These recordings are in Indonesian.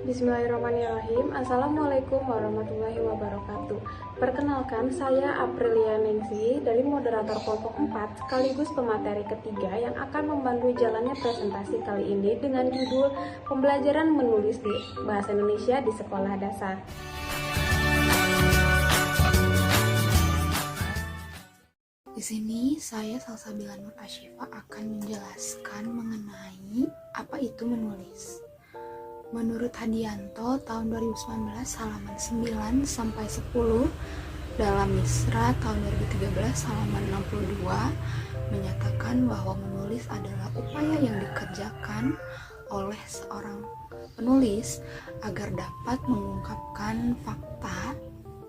Bismillahirrahmanirrahim. Assalamualaikum warahmatullahi wabarakatuh. Perkenalkan, saya Aprilia Ningsi dari moderator kelompok 4 sekaligus pemateri ketiga yang akan membantu jalannya presentasi kali ini dengan judul Pembelajaran Menulis di Bahasa Indonesia di Sekolah Dasar. Di sini saya Salsabila Nur Asyifa akan menjelaskan mengenai apa itu menulis. Menurut Hadianto tahun 2019 halaman 9 sampai 10, dalam Misra tahun 2013 halaman 62 menyatakan bahwa menulis adalah upaya yang dikerjakan oleh seorang penulis agar dapat mengungkapkan fakta,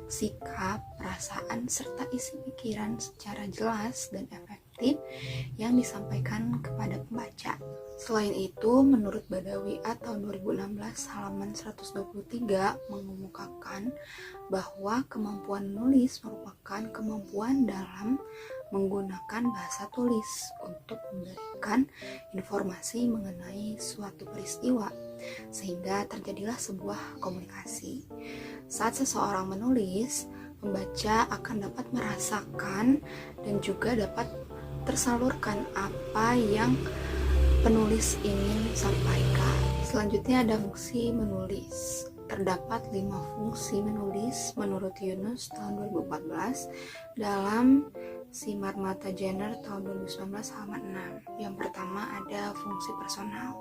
sikap, perasaan, serta isi pikiran secara jelas dan efektif yang disampaikan kepada pembaca. Selain itu, menurut Badawi tahun 2016 halaman 123 mengemukakan bahwa kemampuan menulis merupakan kemampuan dalam menggunakan bahasa tulis untuk memberikan informasi mengenai suatu peristiwa, sehingga terjadilah sebuah komunikasi. Saat seseorang menulis, pembaca akan dapat merasakan dan juga dapat tersalurkan apa yang penulis ingin sampaikan. Selanjutnya ada fungsi menulis. Terdapat 5 fungsi menulis menurut Yunus tahun 2014 dalam Simar Mata Jenner tahun 2019 halaman 6. Yang pertama ada fungsi personal.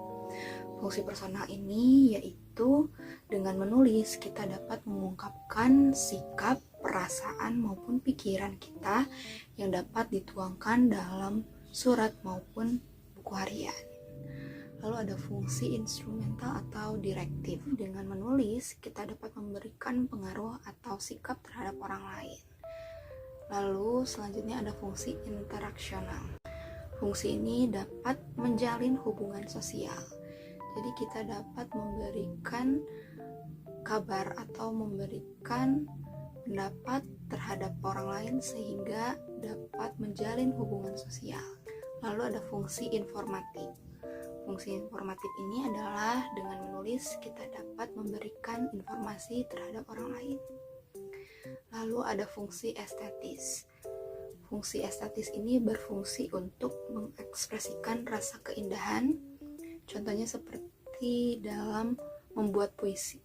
Fungsi personal ini yaitu dengan menulis kita dapat mengungkapkan sikap, perasaan maupun pikiran kita yang dapat dituangkan dalam surat maupun buku harian. Lalu ada fungsi instrumental atau direktif. Dengan menulis kita dapat memberikan pengaruh atau sikap terhadap orang lain. Lalu selanjutnya ada fungsi interaksional. Fungsi ini dapat menjalin hubungan sosial. Jadi kita dapat memberikan kabar atau memberikan pendapat terhadap orang lain sehingga dapat menjalin hubungan sosial. Lalu ada fungsi informatif. Fungsi informatif ini adalah dengan menulis kita dapat memberikan informasi terhadap orang lain. Lalu ada fungsi estetis. Fungsi estetis ini berfungsi untuk mengekspresikan rasa keindahan. Contohnya seperti dalam membuat puisi.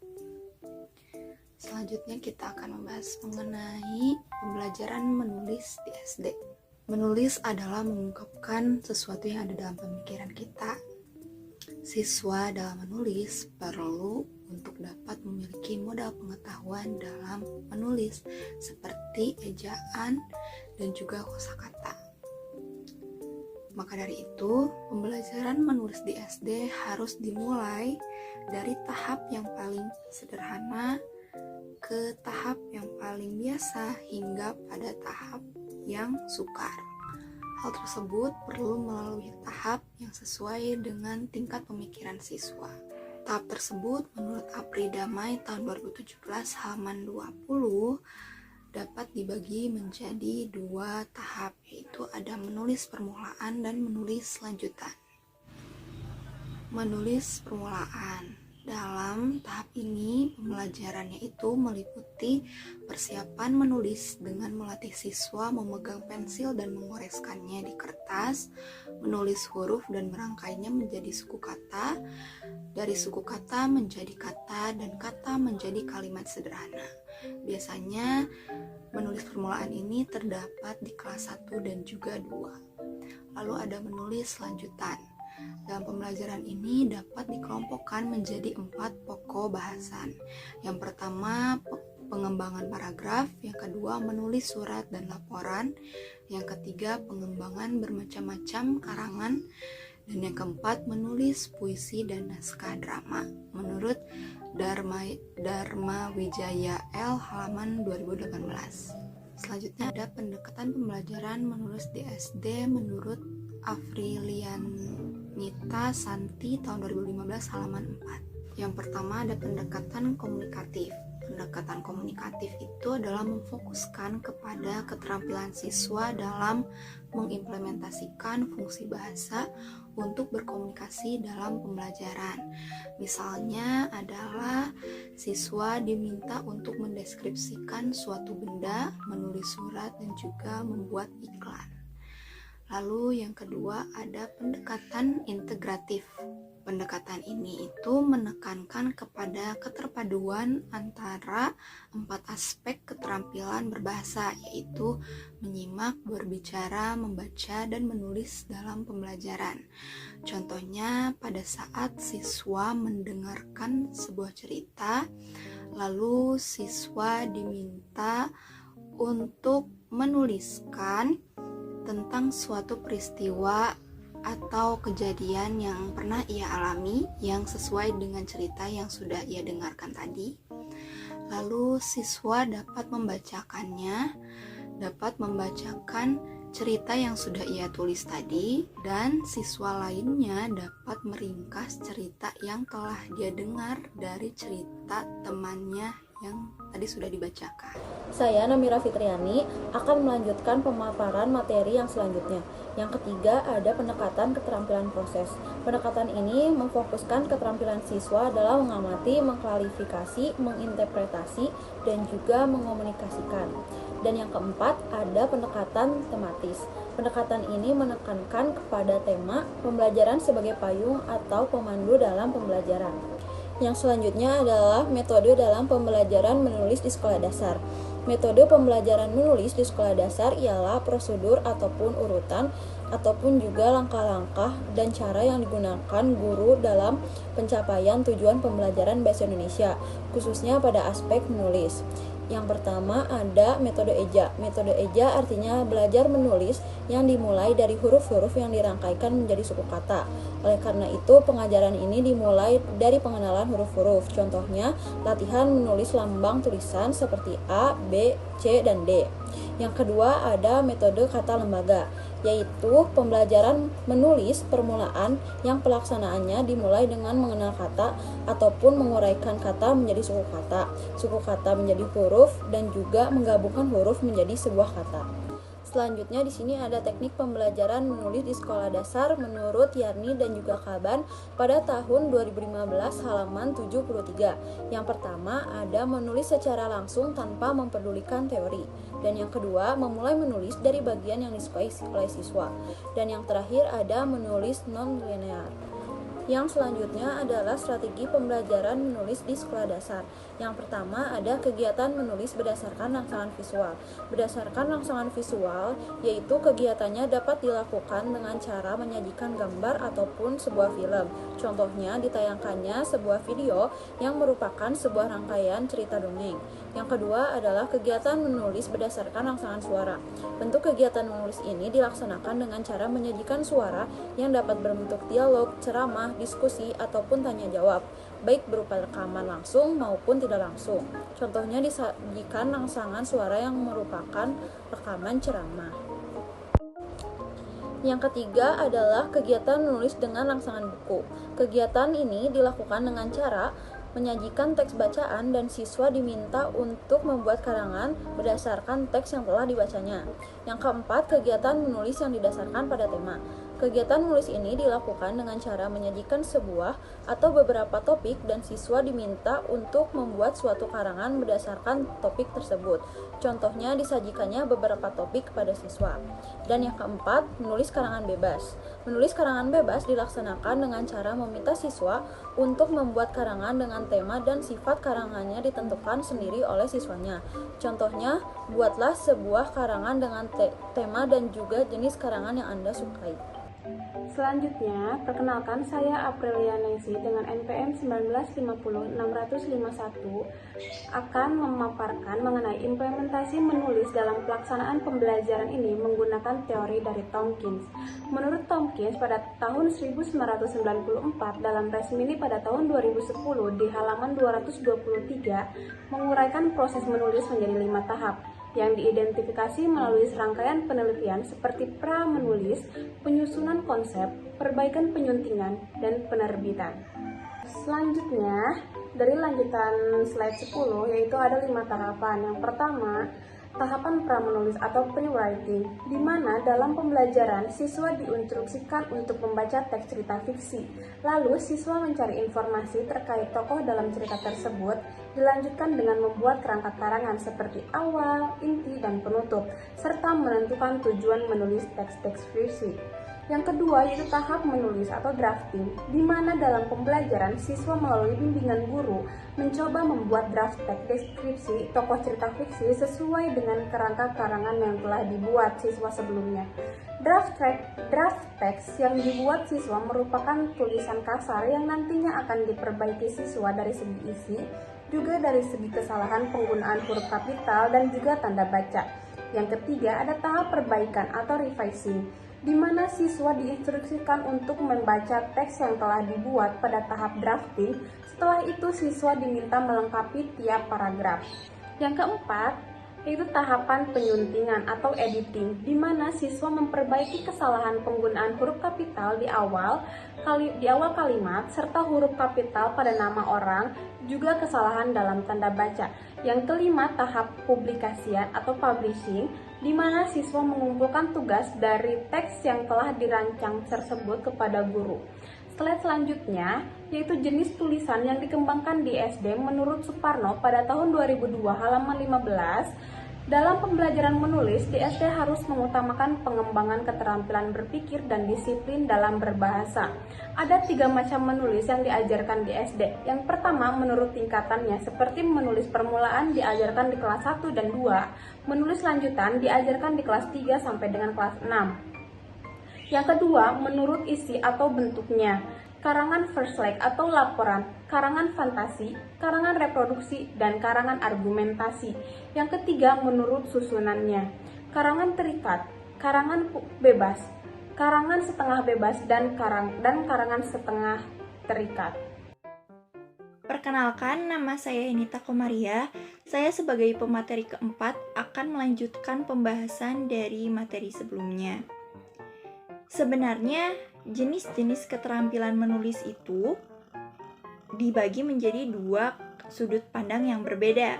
Selanjutnya kita akan membahas mengenai pembelajaran menulis di SD. Menulis adalah mengungkapkan sesuatu yang ada dalam pemikiran kita. Siswa dalam menulis perlu untuk dapat memiliki modal pengetahuan dalam menulis seperti ejaan dan juga kosakata. Maka dari itu, pembelajaran menulis di SD harus dimulai dari tahap yang paling sederhana ke tahap yang paling biasa hingga pada tahap yang sukar. Hal tersebut perlu melalui tahap yang sesuai dengan tingkat pemikiran siswa. Tahap tersebut menurut Apri Damai tahun 2017 halaman 20 dapat dibagi menjadi 2 tahap, yaitu ada menulis permulaan dan menulis lanjutan. Menulis permulaan. Dalam tahap ini, pembelajarannya itu meliputi persiapan menulis dengan melatih siswa memegang pensil dan mengoreskannya di kertas, menulis huruf dan merangkainya menjadi suku kata, dari suku kata menjadi kata, dan kata menjadi kalimat sederhana. Biasanya menulis permulaan ini terdapat di kelas 1 dan juga 2. Lalu ada menulis lanjutan. Dalam pembelajaran ini dapat dikelompokkan menjadi 4 pokok bahasan. Yang pertama, pengembangan paragraf. Yang kedua, menulis surat dan laporan. Yang ketiga, pengembangan bermacam-macam karangan. Dan yang keempat, menulis puisi dan naskah drama. Menurut Dharma Wijaya L. halaman 2018. Selanjutnya ada pendekatan pembelajaran menulis di SD menurut Afrilianita Santi tahun 2015 halaman 4. Yang pertama ada pendekatan komunikatif. Pendekatan komunikatif itu adalah memfokuskan kepada keterampilan siswa dalam mengimplementasikan fungsi bahasa untuk berkomunikasi dalam pembelajaran. Misalnya adalah siswa diminta untuk mendeskripsikan suatu benda, menulis surat, dan juga membuat iklan. Lalu yang kedua ada pendekatan integratif. Pendekatan ini itu menekankan kepada keterpaduan antara 4 aspek keterampilan berbahasa, yaitu menyimak, berbicara, membaca, dan menulis dalam pembelajaran. Contohnya pada saat siswa mendengarkan sebuah cerita, lalu siswa diminta untuk menuliskan tentang suatu peristiwa atau kejadian yang pernah ia alami yang sesuai dengan cerita yang sudah ia dengarkan tadi. Lalu siswa dapat membacakan cerita yang sudah ia tulis tadi, dan siswa lainnya dapat meringkas cerita yang telah dia dengar dari cerita temannya yang tadi sudah dibacakan. Saya, Namira Fitriani, akan melanjutkan pemaparan materi yang selanjutnya. Yang ketiga, ada pendekatan keterampilan proses. Pendekatan ini memfokuskan keterampilan siswa dalam mengamati, mengklarifikasi, menginterpretasi, dan juga mengomunikasikan. Dan yang keempat, ada pendekatan tematis. Pendekatan ini menekankan kepada tema pembelajaran sebagai payung atau pemandu dalam pembelajaran. Yang selanjutnya adalah metode dalam pembelajaran menulis di sekolah dasar. Metode pembelajaran menulis di sekolah dasar ialah prosedur ataupun urutan ataupun juga langkah-langkah dan cara yang digunakan guru dalam pencapaian tujuan pembelajaran bahasa Indonesia, khususnya pada aspek menulis. Yang pertama ada metode eja. Metode eja artinya belajar menulis yang dimulai dari huruf-huruf yang dirangkaikan menjadi suku kata. Oleh karena itu, pengajaran ini dimulai dari pengenalan huruf-huruf. Contohnya, latihan menulis lambang tulisan seperti A, B, C, dan D. Yang kedua ada metode kata lembaga, yaitu pembelajaran menulis permulaan yang pelaksanaannya dimulai dengan mengenal kata ataupun menguraikan kata menjadi suku kata menjadi huruf, dan juga menggabungkan huruf menjadi sebuah kata. Selanjutnya di sini ada teknik pembelajaran menulis di sekolah dasar menurut Yarni dan juga Kaban pada tahun 2015 halaman 73. Yang pertama ada menulis secara langsung tanpa memperdulikan teori. Dan yang kedua memulai menulis dari bagian yang disukai oleh siswa. Dan yang terakhir ada menulis non-linear. Yang selanjutnya adalah strategi pembelajaran menulis di sekolah dasar. Yang pertama ada kegiatan menulis berdasarkan rangsangan visual. Berdasarkan rangsangan visual, yaitu kegiatannya dapat dilakukan dengan cara menyajikan gambar ataupun sebuah film. Contohnya ditayangkannya sebuah video yang merupakan sebuah rangkaian cerita dongeng. Yang kedua adalah kegiatan menulis berdasarkan rangsangan suara. Bentuk kegiatan menulis ini dilaksanakan dengan cara menyajikan suara yang dapat berbentuk dialog, ceramah, diskusi, ataupun tanya jawab, baik berupa rekaman langsung maupun tidak langsung. Contohnya disajikan rangsangan suara yang merupakan rekaman ceramah. Yang ketiga adalah kegiatan menulis dengan rangsangan buku. Kegiatan ini dilakukan dengan cara menyajikan teks bacaan dan siswa diminta untuk membuat karangan berdasarkan teks yang telah dibacanya. Yang keempat, kegiatan menulis yang didasarkan pada tema. Kegiatan menulis ini dilakukan dengan cara menyajikan sebuah atau beberapa topik dan siswa diminta untuk membuat suatu karangan berdasarkan topik tersebut. Contohnya disajikannya beberapa topik kepada siswa. Dan yang keempat, menulis karangan bebas. Menulis karangan bebas dilaksanakan dengan cara meminta siswa untuk membuat karangan dengan tema dan sifat karangannya ditentukan sendiri oleh siswanya. Contohnya, buatlah sebuah karangan dengan tema dan juga jenis karangan yang Anda sukai. Selanjutnya, perkenalkan saya Aprilia Ningsih dengan NPM 1950651 akan memaparkan mengenai implementasi menulis dalam pelaksanaan pembelajaran ini menggunakan teori dari Tomkins. Menurut Tomkins, pada tahun 1994 dalam resmini pada tahun 2010 di halaman 223 menguraikan proses menulis menjadi 5 tahap yang diidentifikasi melalui serangkaian penelitian seperti pra-menulis, penyusunan konsep, perbaikan penyuntingan, dan penerbitan. Selanjutnya, dari lanjutan slide 10, yaitu ada 5 tahapan. Yang pertama, tahapan pramenulis atau pre-writing, di mana dalam pembelajaran siswa diinstruksikan untuk membaca teks cerita fiksi. Lalu siswa mencari informasi terkait tokoh dalam cerita tersebut, dilanjutkan dengan membuat kerangka karangan seperti awal, inti, dan penutup, serta menentukan tujuan menulis teks-teks fiksi. Yang kedua yaitu tahap menulis atau drafting, di mana dalam pembelajaran siswa melalui bimbingan guru mencoba membuat draft teks deskripsi tokoh cerita fiksi sesuai dengan kerangka karangan yang telah dibuat siswa sebelumnya. Draft teks yang dibuat siswa merupakan tulisan kasar yang nantinya akan diperbaiki siswa dari segi isi, juga dari segi kesalahan penggunaan huruf kapital dan juga tanda baca. Yang ketiga ada tahap perbaikan atau revising, di mana siswa diinstruksikan untuk membaca teks yang telah dibuat pada tahap drafting. Setelah itu siswa diminta melengkapi tiap paragraf. Yang keempat yaitu tahapan penyuntingan atau editing, di mana siswa memperbaiki kesalahan penggunaan huruf kapital di awal kalimat serta huruf kapital pada nama orang, juga kesalahan dalam tanda baca. Yang kelima, tahap publikasian atau publishing, di mana siswa mengumpulkan tugas dari teks yang telah dirancang tersebut kepada guru. Slide selanjutnya yaitu jenis tulisan yang dikembangkan di SD menurut Suparno pada tahun 2002 halaman 15. Dalam pembelajaran menulis, di SD harus mengutamakan pengembangan keterampilan berpikir dan disiplin dalam berbahasa. Ada 3 macam menulis yang diajarkan di SD. Yang pertama, menurut tingkatannya, seperti menulis permulaan diajarkan di kelas 1 dan 2, menulis lanjutan diajarkan di kelas 3 sampai dengan kelas 6. Yang kedua, menurut isi atau bentuknya, karangan first leg atau laporan, karangan fantasi, karangan reproduksi, dan karangan argumentasi. Yang ketiga, menurut susunannya, karangan terikat, karangan bebas, karangan setengah bebas, dan karangan setengah terikat. Perkenalkan, nama saya Enita Komaria. Saya sebagai pemateri keempat akan melanjutkan pembahasan dari materi sebelumnya. Sebenarnya, jenis-jenis keterampilan menulis itu dibagi menjadi 2 sudut pandang yang berbeda.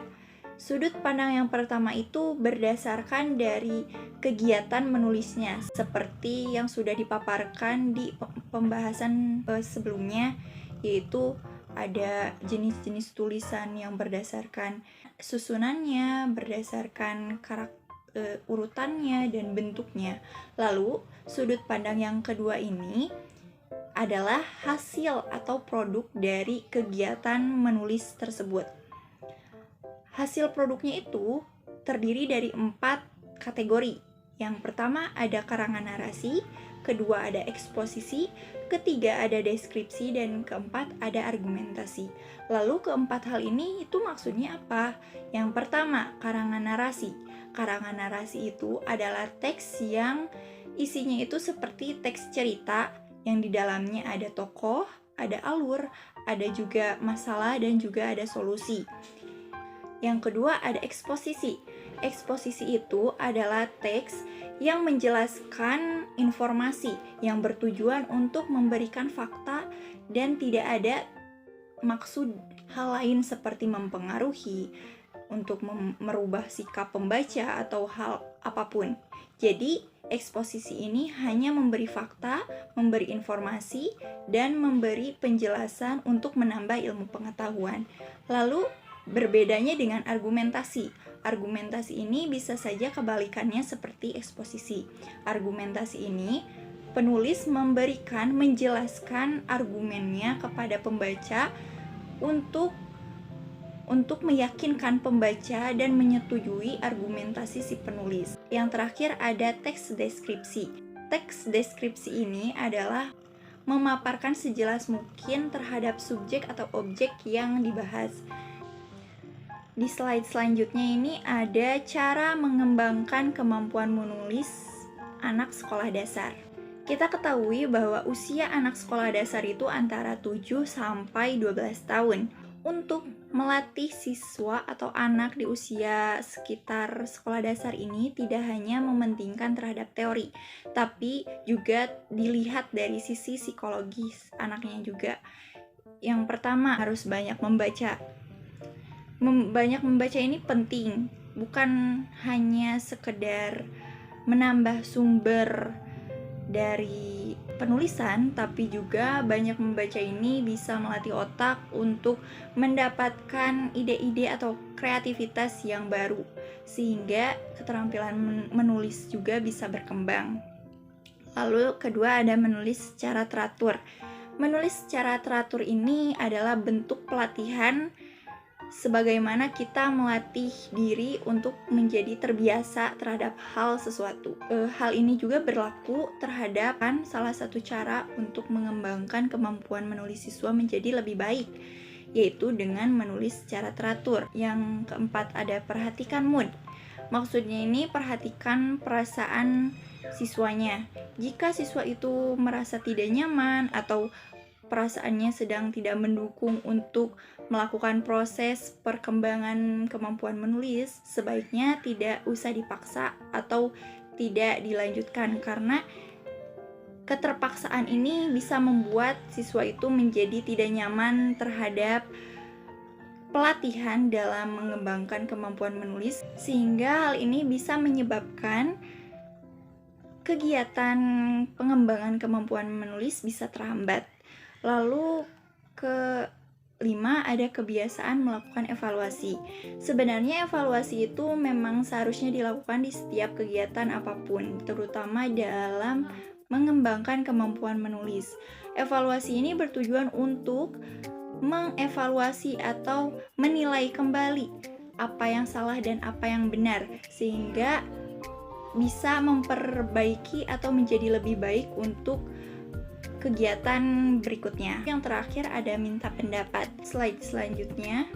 Sudut pandang yang pertama itu berdasarkan dari kegiatan menulisnya, seperti yang sudah dipaparkan di pembahasan sebelumnya, yaitu ada jenis-jenis tulisan yang berdasarkan susunannya, berdasarkan urutannya dan bentuknya. Lalu sudut pandang yang kedua ini adalah hasil atau produk dari kegiatan menulis tersebut. Hasil produknya itu terdiri dari 4 kategori. Yang pertama ada karangan narasi, kedua ada eksposisi, ketiga ada deskripsi, dan keempat ada argumentasi. Lalu keempat hal ini itu maksudnya apa? Yang pertama, karangan narasi. Karangan narasi itu adalah teks yang isinya itu seperti teks cerita yang di dalamnya ada tokoh, ada alur, ada juga masalah, dan juga ada solusi. Yang kedua ada eksposisi. Eksposisi itu adalah teks yang menjelaskan informasi yang bertujuan untuk memberikan fakta dan tidak ada maksud hal lain seperti mempengaruhi, untuk merubah sikap pembaca atau hal apapun. Jadi, eksposisi ini hanya memberi fakta, memberi informasi, dan memberi penjelasan untuk menambah ilmu pengetahuan. Lalu, berbedanya dengan argumentasi. Argumentasi ini bisa saja kebalikannya seperti eksposisi. Argumentasi ini, penulis menjelaskan argumennya kepada pembaca untuk meyakinkan pembaca dan menyetujui argumentasi si penulis. Yang terakhir ada teks deskripsi. Teks deskripsi ini adalah memaparkan sejelas mungkin terhadap subjek atau objek yang dibahas. Di slide selanjutnya ini ada cara mengembangkan kemampuan menulis anak sekolah dasar. Kita ketahui bahwa usia anak sekolah dasar itu antara 7 sampai 12 tahun. Untuk melatih siswa atau anak di usia sekitar sekolah dasar ini tidak hanya mementingkan terhadap teori, tapi juga dilihat dari sisi psikologis anaknya juga. Yang pertama harus banyak membaca. Banyak membaca ini penting bukan hanya sekedar menambah sumber dari penulisan, tapi juga banyak membaca ini bisa melatih otak untuk mendapatkan ide-ide atau kreativitas yang baru, sehingga keterampilan menulis juga bisa berkembang. Lalu kedua ada menulis secara teratur. Menulis secara teratur ini adalah bentuk pelatihan sebagaimana kita melatih diri untuk menjadi terbiasa terhadap hal sesuatu. Hal ini juga berlaku terhadap salah satu cara untuk mengembangkan kemampuan menulis siswa menjadi lebih baik, yaitu dengan menulis secara teratur. Yang keempat ada perhatikan mood. Maksudnya ini perhatikan perasaan siswanya. Jika siswa itu merasa tidak nyaman atau perasaannya sedang tidak mendukung untuk melakukan proses perkembangan kemampuan menulis, sebaiknya tidak usah dipaksa atau tidak dilanjutkan, karena keterpaksaan ini bisa membuat siswa itu menjadi tidak nyaman terhadap pelatihan dalam mengembangkan kemampuan menulis, sehingga hal ini bisa menyebabkan kegiatan pengembangan kemampuan menulis bisa terhambat. Lalu kelima ada kebiasaan melakukan evaluasi. Sebenarnya evaluasi itu memang seharusnya dilakukan di setiap kegiatan apapun, terutama dalam mengembangkan kemampuan menulis. Evaluasi ini bertujuan untuk mengevaluasi atau menilai kembali apa yang salah dan apa yang benar, sehingga bisa memperbaiki atau menjadi lebih baik untuk kegiatan berikutnya. Yang terakhir ada minta pendapat. Slide selanjutnya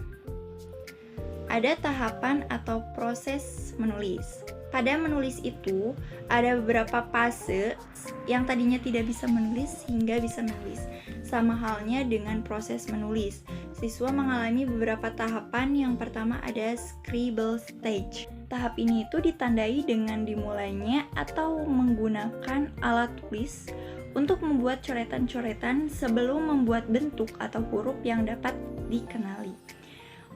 ada tahapan atau proses menulis. Pada menulis itu ada beberapa fase yang tadinya tidak bisa menulis hingga bisa menulis. Sama halnya dengan proses menulis. Siswa mengalami beberapa tahapan. Yang pertama ada scribble stage. Tahap ini itu ditandai dengan dimulainya atau menggunakan alat tulis untuk membuat coretan-coretan sebelum membuat bentuk atau huruf yang dapat dikenali.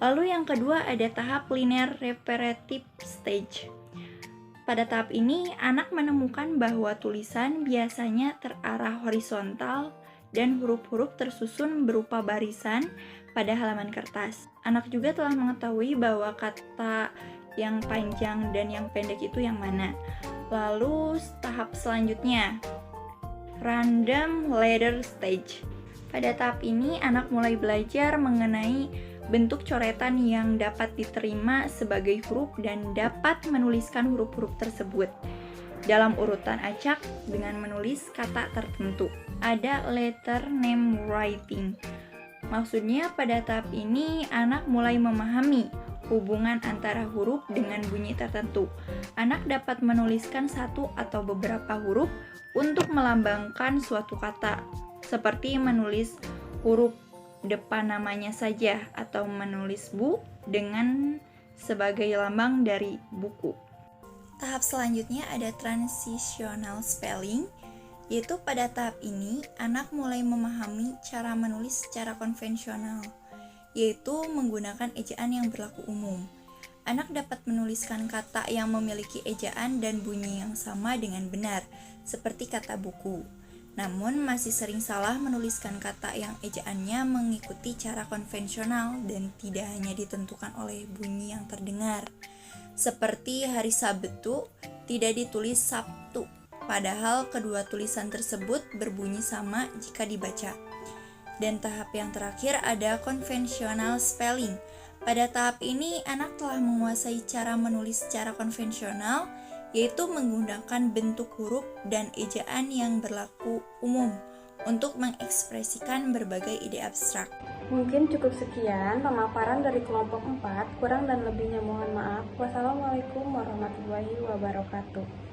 Lalu yang kedua ada tahap linear repetitive stage. Pada tahap ini, anak menemukan bahwa tulisan biasanya terarah horizontal dan huruf-huruf tersusun berupa barisan pada halaman kertas. Anak juga telah mengetahui bahwa kata yang panjang dan yang pendek itu yang mana. Lalu tahap selanjutnya, random letter stage. Pada tahap ini, anak mulai belajar mengenai bentuk coretan yang dapat diterima sebagai huruf dan dapat menuliskan huruf-huruf tersebut dalam urutan acak dengan menulis kata tertentu. Ada letter name writing. Maksudnya pada tahap ini, anak mulai memahami hubungan antara huruf dengan bunyi tertentu. Anak dapat menuliskan satu atau beberapa huruf untuk melambangkan suatu kata, seperti menulis huruf depan namanya saja atau menulis bu dengan sebagai lambang dari buku. Tahap selanjutnya ada transitional spelling, yaitu pada tahap ini anak mulai memahami cara menulis secara konvensional, yaitu menggunakan ejaan yang berlaku umum. Anak dapat menuliskan kata yang memiliki ejaan dan bunyi yang sama dengan benar, seperti kata buku. Namun masih sering salah menuliskan kata yang ejaannya mengikuti cara konvensional dan tidak hanya ditentukan oleh bunyi yang terdengar. Seperti hari Sabtu tidak ditulis Sabtu, padahal kedua tulisan tersebut berbunyi sama jika dibaca. Dan tahap yang terakhir ada conventional spelling. Pada tahap ini, anak telah menguasai cara menulis secara konvensional, yaitu menggunakan bentuk huruf dan ejaan yang berlaku umum untuk mengekspresikan berbagai ide abstrak. Mungkin cukup sekian pemaparan dari kelompok 4, kurang dan lebihnya mohon maaf. Wassalamualaikum warahmatullahi wabarakatuh.